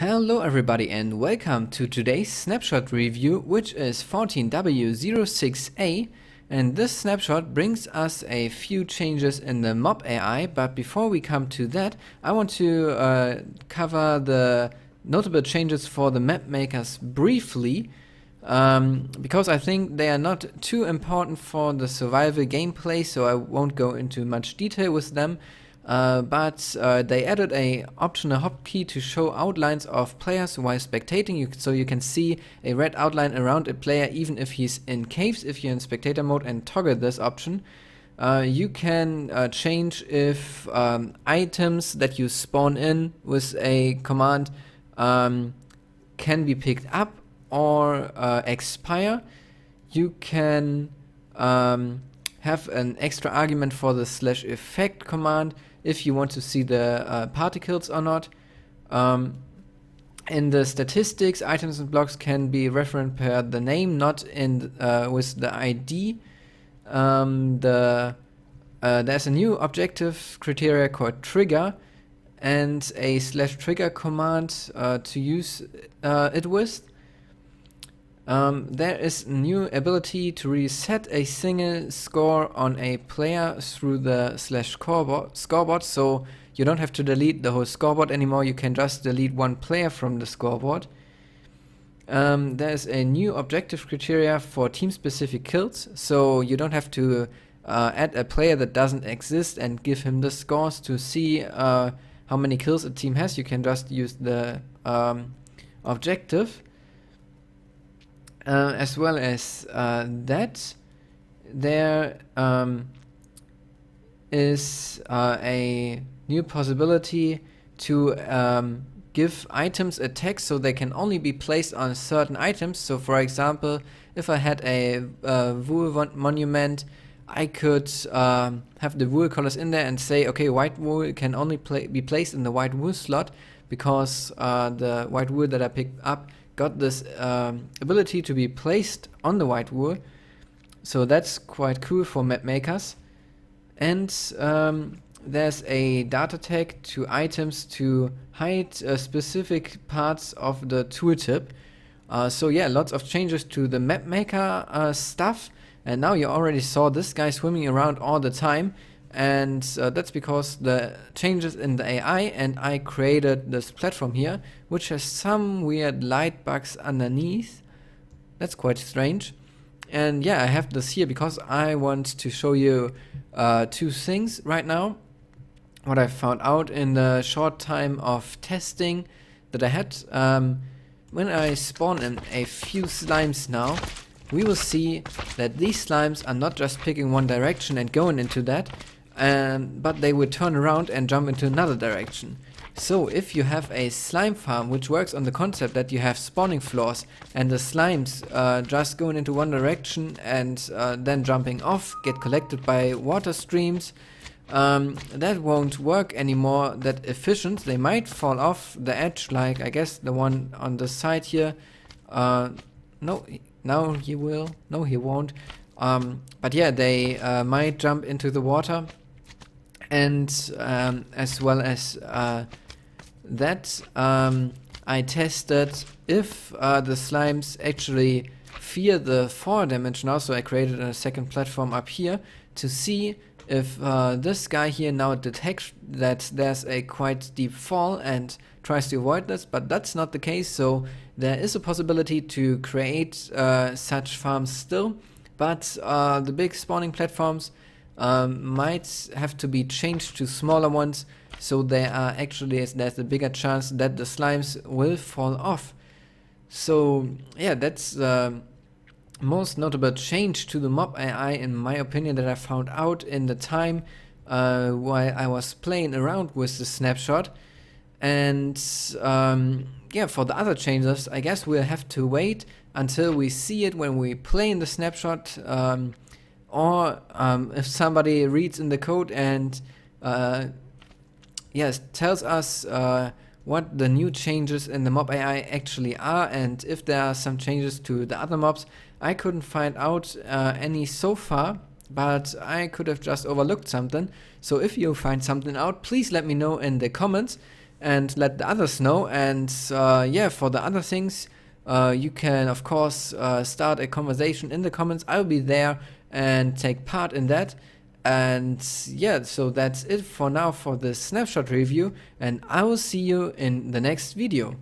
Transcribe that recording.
Hello everybody and welcome to today's snapshot review, which is 14W06A, and this snapshot brings us a few changes in the mob AI. But before we come to that, I want to cover the notable changes for the mapmakers briefly, because I think they are not too important for the survival gameplay, so I won't go into much detail with them. But they added a optional hotkey to show outlines of players while spectating, so you can see a red outline around a player even if he's in caves. If you're in spectator mode and toggle this option, you can change if items that you spawn in with a command can be picked up or expire. You can have an extra argument for the /effect command if you want to see the particles or not. In the statistics, items and blocks can be referenced per the name, not in with the ID. There's a new objective criteria called trigger and a /trigger command to use it with. There is a new ability to reset a single score on a player through the /scoreboard, so you don't have to delete the whole scoreboard anymore, you can just delete one player from the scoreboard. There's a new objective criteria for team-specific kills, so you don't have to add a player that doesn't exist and give him the scores to see how many kills a team has. You can just use the objective. As well as that, there is a new possibility to give items a text so they can only be placed on certain items. So for example, if I had a wool monument, I could have the wool colors in there and say, okay, white wool can only be placed in the white wool slot, because the white wool that I picked up got this ability to be placed on the white wool. So that's quite cool for mapmakers. And there's a data tag to items to hide specific parts of the tooltip. So yeah, lots of changes to the mapmaker stuff. And now you already saw this guy swimming around all the time. And that's because the changes in the AI, and I created this platform here, which has some weird light bugs underneath. That's quite strange. And yeah, I have this here because I want to show you two things right now. What I found out in the short time of testing that I had. When I spawn in a few slimes now, we will see that these slimes are not just picking one direction and going into that, but they will turn around and jump into another direction. So if you have a slime farm which works on the concept that you have spawning floors and the slimes just going into one direction and then jumping off, get collected by water streams, that won't work anymore that efficient. They might fall off the edge, like I guess the one on the side here. No, now he will. No, he won't. But yeah, they might jump into the water. And as well as that, I tested if the slimes actually fear the fall damage now, so I created a second platform up here to see if this guy here now detects that there's a quite deep fall and tries to avoid this, but that's not the case. So there is a possibility to create such farms still, but the big spawning platforms might have to be changed to smaller ones, so there are actually there's a bigger chance that the slimes will fall off. So yeah, that's the most notable change to the mob AI in my opinion that I found out in the time while I was playing around with the snapshot. And yeah, for the other changes, I guess we'll have to wait until we see it when we play in the snapshot. Or if somebody reads in the code and yes, tells us what the new changes in the mob AI actually are, and if there are some changes to the other mobs. I couldn't find out any so far, but I could have just overlooked something. So if you find something out, please let me know in the comments. and let the others know. And yeah, for the other things, you can of course start a conversation in the comments. I'll be there and take part in that. And yeah, so that's it for now for the snapshot review, and I will see you in the next video.